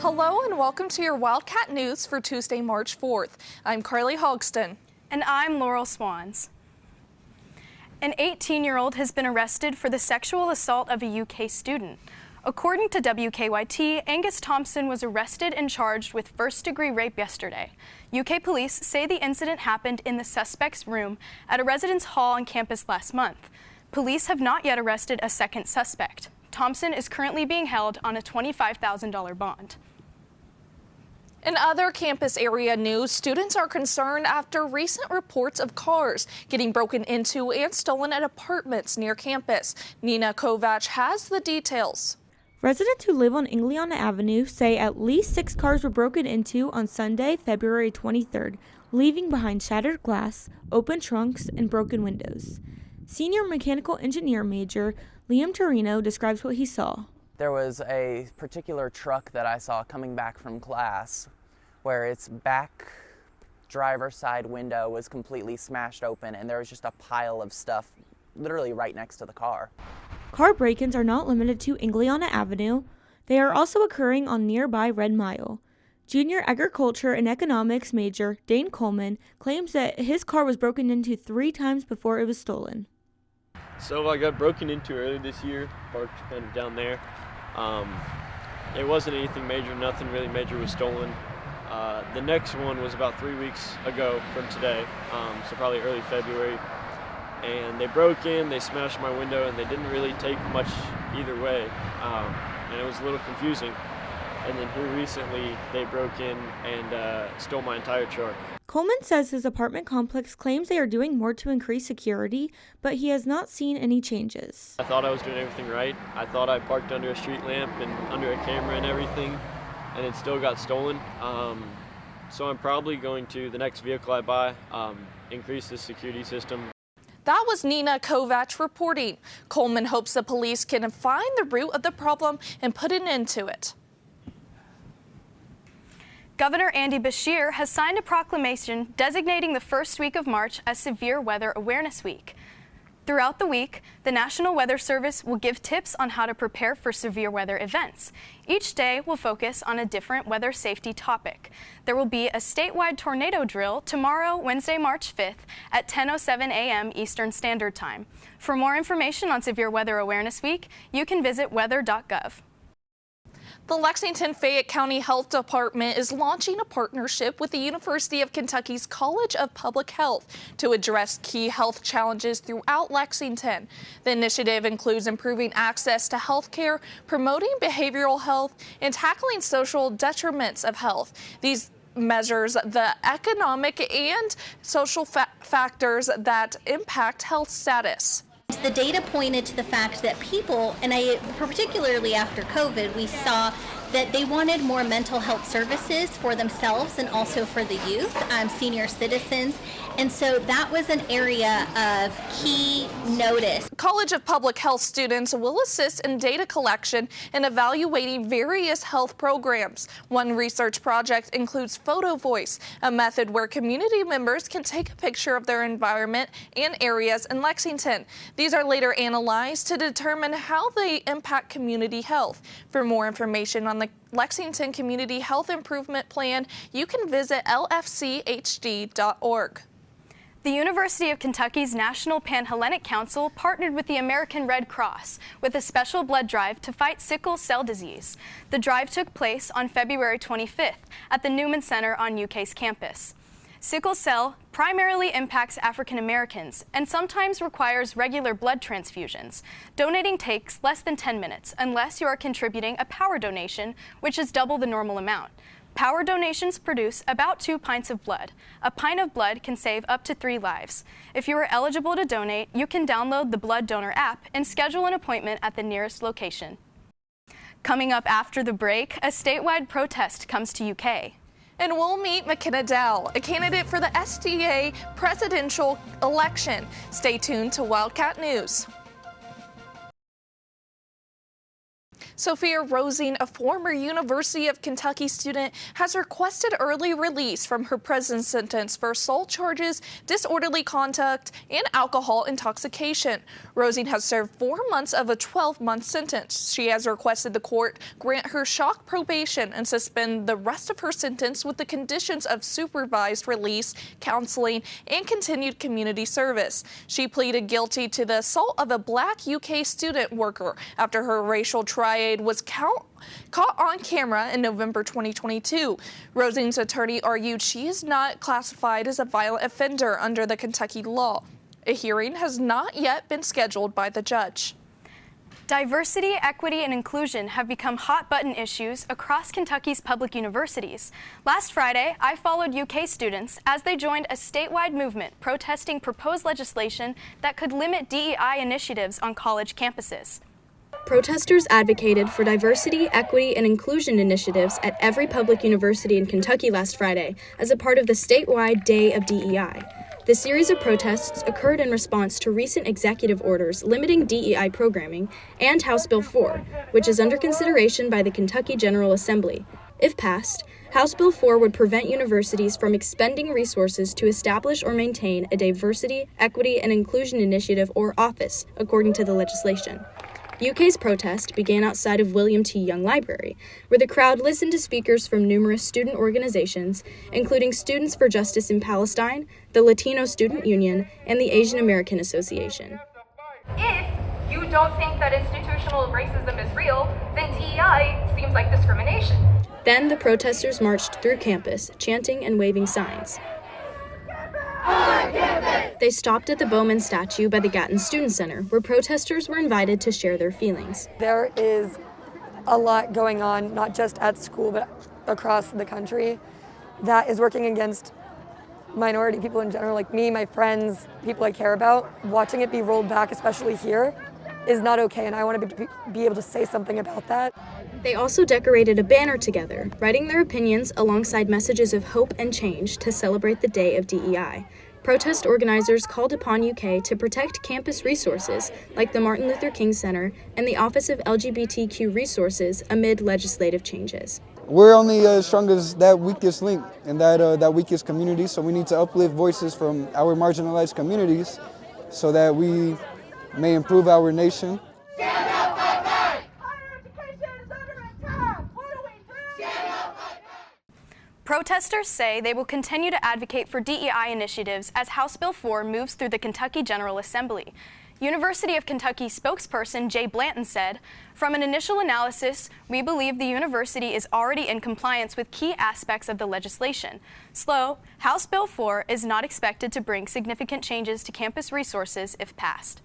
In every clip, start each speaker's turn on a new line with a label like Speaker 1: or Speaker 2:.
Speaker 1: Hello and welcome to your Wildcat News for Tuesday, March 4th. I'm Carly Hogston.
Speaker 2: And I'm Laurel Swans. An 18-year-old has been arrested for the sexual assault of a UK student. According to WKYT, Angus Thompson was arrested and charged with first-degree rape yesterday. UK police say the incident happened in the suspect's room at a residence hall on campus last month. Police have not yet arrested a second suspect. Thompson is currently being held on a $25,000 bond.
Speaker 1: In other campus area news, students are concerned after recent reports of cars getting broken into and stolen at apartments near campus. Nina Kovac has the details.
Speaker 3: Residents who live on Ingliana Avenue say at least 6 cars were broken into on Sunday, February 23rd, leaving behind shattered glass, open trunks, and broken windows. Senior mechanical engineer major Liam Torino describes what he saw.
Speaker 4: There was a particular truck that I saw coming back from class where its back driver's side window was completely smashed open and there was just a pile of stuff literally right next to the car.
Speaker 3: Car break-ins are not limited to Ingliana Avenue. They are also occurring on nearby Red Mile. Junior agriculture and economics major Dane Coleman claims that his car was broken into 3 times before it was stolen.
Speaker 5: So I got broken into earlier this year, parked kind of down there. It wasn't anything major, nothing really major was stolen. The next one was about 3 weeks ago from today, so probably early February. And they broke in, they smashed my window, and they didn't really take much either way. And it was a little confusing. And then here recently, they broke in and stole my entire truck.
Speaker 3: Coleman says his apartment complex claims they are doing more to increase security, but he has not seen any changes.
Speaker 5: I thought I was doing everything right. I thought I parked under a street lamp and under a camera and everything, and it still got stolen. So I'm probably going to, the next vehicle I buy, increase the security system.
Speaker 1: That was Nina Kovac reporting. Coleman hopes the police can find the root of the problem and put an end to it.
Speaker 2: Governor Andy Beshear has signed a proclamation designating the first week of March as Severe Weather Awareness Week. Throughout the week, the National Weather Service will give tips on how to prepare for severe weather events. Each day will focus on a different weather safety topic. There will be a statewide tornado drill tomorrow, Wednesday, March 5th at 10:07 a.m. Eastern Standard Time. For more information on Severe Weather Awareness Week, you can visit weather.gov.
Speaker 1: The Lexington-Fayette County Health Department is launching a partnership with the University of Kentucky's College of Public Health to address key health challenges throughout Lexington. The initiative includes improving access to health care, promoting behavioral health, and tackling social detriments of health. These measures the economic and social factors that impact health status.
Speaker 6: The data pointed to the fact that people, and particularly after COVID, we saw that they wanted more mental health services for themselves and also for the youth, senior citizens. And so that was an area of key notice.
Speaker 1: College of Public Health students will assist in data collection and evaluating various health programs. One research project includes Photo Voice, a method where community members can take a picture of their environment and areas in Lexington. These are later analyzed to determine how they impact community health. For more information on the Lexington Community Health Improvement Plan, you can visit lfchd.org.
Speaker 2: The University of Kentucky's National Panhellenic Council partnered with the American Red Cross with a special blood drive to fight sickle cell disease. The drive took place on February 25th at the Newman Center on UK's campus. Sickle cell primarily impacts African Americans and sometimes requires regular blood transfusions. Donating takes less than 10 minutes unless you are contributing a power donation, which is double the normal amount. Power donations produce about 2 pints of blood. A pint of blood can save up to 3 lives. If you are eligible to donate, you can download the Blood Donor app and schedule an appointment at the nearest location. Coming up after the break, a statewide protest comes to UK.
Speaker 1: And we'll meet McKenna Dowell, a candidate for the SDA presidential election. Stay tuned to Wildcat News. Sophia Rosing, a former University of Kentucky student, has requested early release from her prison sentence for assault charges, disorderly conduct, and alcohol intoxication. Rosing has served 4 months of a 12-month sentence. She has requested the court grant her shock probation and suspend the rest of her sentence with the conditions of supervised release, counseling, and continued community service. She pleaded guilty to the assault of a black UK student worker after her racial triad was caught on camera in November 2022. Rosing's attorney argued she is not classified as a violent offender under the Kentucky law. A hearing has not yet been scheduled by the judge.
Speaker 2: Diversity, equity, and inclusion have become hot-button issues across Kentucky's public universities. Last Friday, I followed UK students as they joined a statewide movement protesting proposed legislation that could limit DEI initiatives on college campuses. Protesters advocated for diversity, equity, and inclusion initiatives at every public university in Kentucky last Friday as a part of the statewide Day of DEI. The series of protests occurred in response to recent executive orders limiting DEI programming and House Bill 4, which is under consideration by the Kentucky General Assembly. If passed, House Bill 4 would prevent universities from expending resources to establish or maintain a diversity, equity, and inclusion initiative or office, according to the legislation. UK's protest began outside of William T. Young Library, where the crowd listened to speakers from numerous student organizations, including Students for Justice in Palestine, the Latino Student Union, and the Asian American Association.
Speaker 7: If you don't think that institutional racism is real, then DEI seems like discrimination.
Speaker 2: Then the protesters marched through campus, chanting and waving signs. They stopped at the Bowman statue by the Gatton Student Center, where protesters were invited to share their feelings.
Speaker 8: There is a lot going on, not just at school, but across the country, that is working against minority people in general, like me, my friends, people I care about. Watching it be rolled back, especially here, is not okay, and I want to be able to say something about that.
Speaker 2: They also decorated a banner together, writing their opinions alongside messages of hope and change to celebrate the Day of DEI. Protest organizers called upon UK to protect campus resources like the Martin Luther King Center and the Office of LGBTQ Resources amid legislative changes.
Speaker 9: We're only as strong as that weakest link and that weakest community, so we need to uplift voices from our marginalized communities so that we may improve our nation.
Speaker 7: Stand up, fight back! Higher education is under attack! What do we do? Stand up, fight back!
Speaker 2: Protesters say they will continue to advocate for DEI initiatives as House Bill 4 moves through the Kentucky General Assembly. University of Kentucky spokesperson Jay Blanton said, "From an initial analysis, we believe the university is already in compliance with key aspects of the legislation. Slow, House Bill 4 is not expected to bring significant changes to campus resources if passed."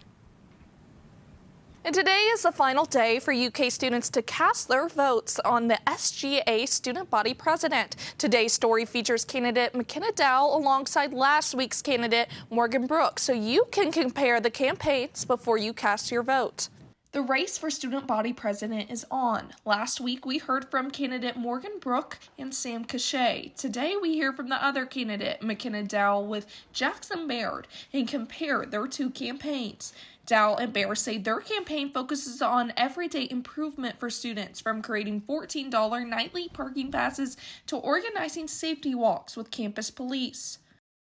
Speaker 1: And today is the final day for UK students to cast their votes on the SGA student body president. Today's story features candidate McKenna Dowell alongside last week's candidate Morgan Brooks, so you can compare the campaigns before you cast your vote. The race for student body president is on. Last week, we heard from candidate Morgan Brooks and Sam Cachet. Today, we hear from the other candidate, McKenna Dowell, with Jackson Baird, and compare their two campaigns. Dowell and Baird say their campaign focuses on everyday improvement for students, from creating $14 nightly parking passes to organizing safety walks with campus police.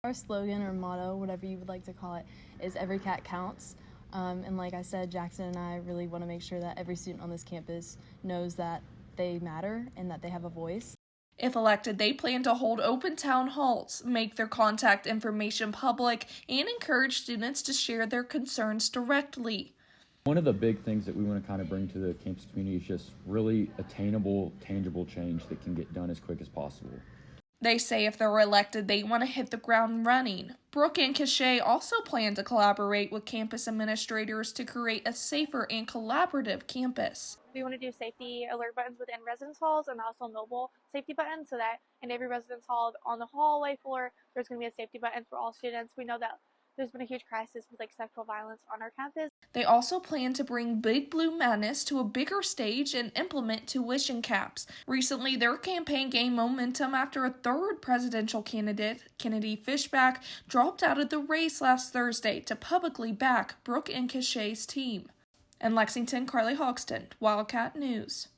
Speaker 10: Our slogan or motto, whatever you would like to call it, is "Every cat counts." And like I said, Jackson and I really want to make sure that every student on this campus knows that they matter and that they have a voice.
Speaker 1: If elected, they plan to hold open town halls, make their contact information public, and encourage students to share their concerns directly.
Speaker 11: One of the big things that we want to kind of bring to the campus community is just really attainable, tangible change that can get done as quick as possible.
Speaker 1: They say if they're elected, they want to hit the ground running. Brooke and Cachet also plan to collaborate with campus administrators to create a safer and collaborative campus.
Speaker 12: We want to do safety alert buttons within residence halls and also mobile safety buttons so that in every residence hall on the hallway floor, there's going to be a safety button for all students. We know that there's been a huge crisis with sexual violence on our campus.
Speaker 1: They also plan to bring Big Blue Madness to a bigger stage and implement tuition caps. Recently, their campaign gained momentum after a third presidential candidate, Kennedy Fishback, dropped out of the race last Thursday to publicly back Brooke and Cachet's team. In Lexington, Carly Hogston, Wildcat News.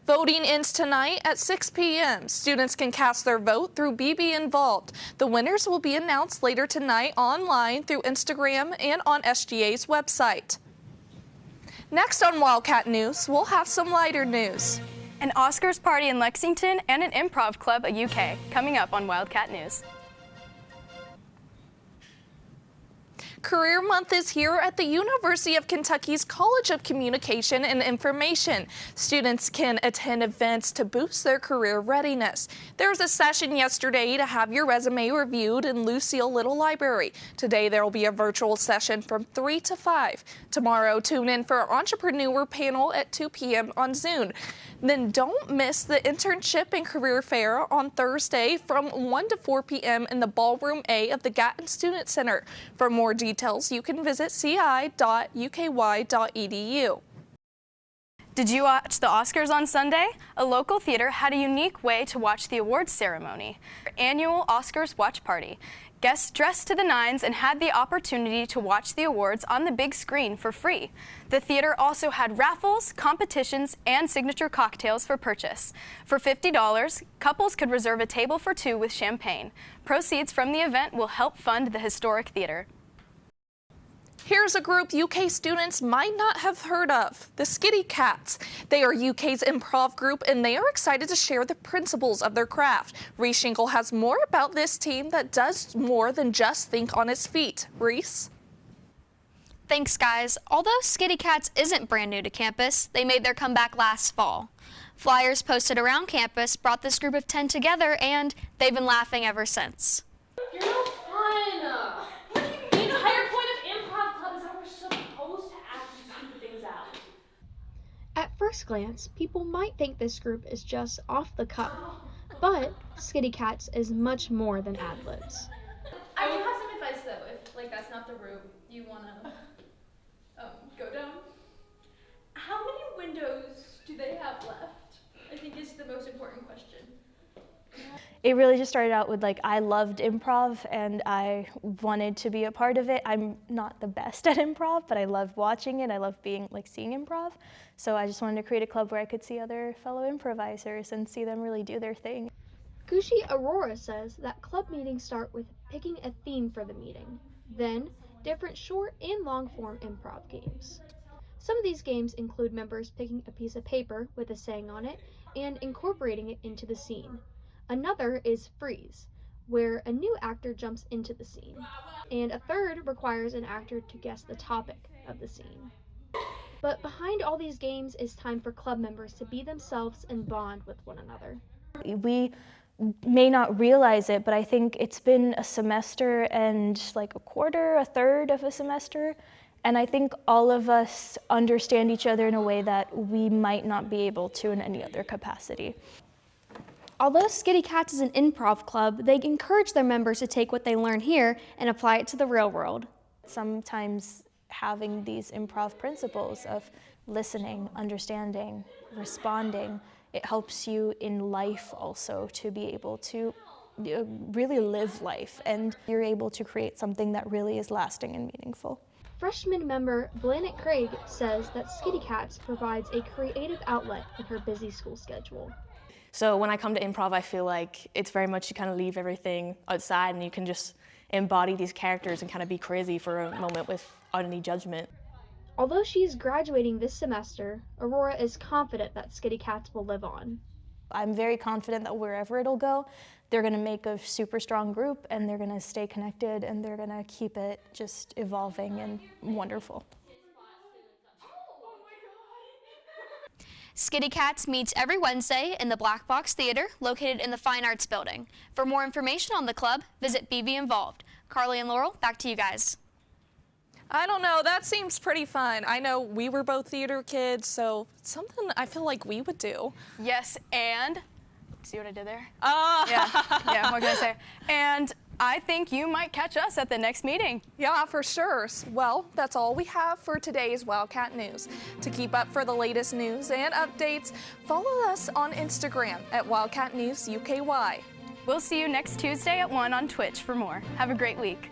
Speaker 1: Voting ends tonight at 6 p.m. Students can cast their vote through BB Involved. The winners will be announced later tonight online through Instagram and on SGA's website. Next on Wildcat News, we'll have some lighter news.
Speaker 2: An Oscars party in Lexington and an improv club at UK, coming up on Wildcat News.
Speaker 1: Career Month is here at the University of Kentucky's College of Communication and Information. Students can attend events to boost their career readiness. There was a session yesterday to have your resume reviewed in Lucille Little Library. Today there will be a virtual session from 3 to 5. Tomorrow, tune in for our entrepreneur panel at 2 p.m. on Zoom. Then don't miss the internship and career fair on Thursday from 1 to 4 p.m. in the Ballroom A of the Gatton Student Center. For more details, you can visit ci.uky.edu.
Speaker 2: Did you watch the Oscars on Sunday? A local theater had a unique way to watch the awards ceremony. Annual Oscars watch party. Guests dressed to the nines and had the opportunity to watch the awards on the big screen for free. The theater also had raffles, competitions, and signature cocktails for purchase. For $50, couples could reserve a table for two with champagne. Proceeds from the event will help fund the historic theater.
Speaker 1: Here's a group UK students might not have heard of, the Skitty Cats. They are UK's improv group and they are excited to share the principles of their craft. Reese Shingle has more about this team that does more than just think on its feet. Reese?
Speaker 13: Thanks, guys. Although Skitty Cats isn't brand new to campus, they made their comeback last fall. Flyers posted around campus brought this group of 10 together and they've been laughing ever since.
Speaker 14: You're no fun! The entire point of improv club is that we're supposed to act and stupid things out.
Speaker 15: At first glance, people might think this group is just off the cuff, but Skitty Cats is much more than ad-libs.
Speaker 16: I do have some advice though, if that's not the route you want to go down. How many windows do they have left? I think is the most important question.
Speaker 17: It really just started out with I loved improv and I wanted to be a part of it. I'm not the best at improv, but I loved watching it. I love being seeing improv. So I just wanted to create a club where I could see other fellow improvisers and see them really do their thing.
Speaker 15: Gushi Aurora says that club meetings start with picking a theme for the meeting, then different short and long form improv games. Some of these games include members picking a piece of paper with a saying on it and incorporating it into the scene. Another is freeze, where a new actor jumps into the scene. And a third requires an actor to guess the topic of the scene. But behind all these games is time for club members to be themselves and bond with one another.
Speaker 17: We may not realize it, but I think it's been a semester and a quarter, a third of a semester. And I think all of us understand each other in a way that we might not be able to in any other capacity.
Speaker 15: Although Skitty Cats is an improv club, they encourage their members to take what they learn here and apply it to the real world.
Speaker 17: Sometimes having these improv principles of listening, understanding, responding, it helps you in life also to be able to really live life, and you're able to create something that really is lasting and meaningful.
Speaker 15: Freshman member Blanet Craig says that Skitty Cats provides a creative outlet in her busy school schedule.
Speaker 18: So when I come to improv, I feel like it's very much you kind of leave everything outside and you can just embody these characters and kind of be crazy for a moment without any judgment.
Speaker 15: Although she's graduating this semester, Aurora is confident that Skitty Cats will live on.
Speaker 17: I'm very confident that wherever it'll go, they're going to make a super strong group and they're going to stay connected and they're going to keep it just evolving and wonderful.
Speaker 13: Skitty Cats meets every Wednesday in the Black Box Theater, located in the Fine Arts Building. For more information on the club, visit BB Involved. Carly and Laurel, back to you guys.
Speaker 1: I don't know, that seems pretty fun. I know we were both theater kids, so something I feel like we would do.
Speaker 2: Yes, and see what I did there? Yeah, what can I say? And I think you might catch us at the next meeting.
Speaker 1: Yeah, for sure. Well, that's all we have for today's Wildcat News. To keep up for the latest news and updates, follow us on Instagram at Wildcat News UKY.
Speaker 2: We'll see you next Tuesday at 1 on Twitch for more. Have a great week.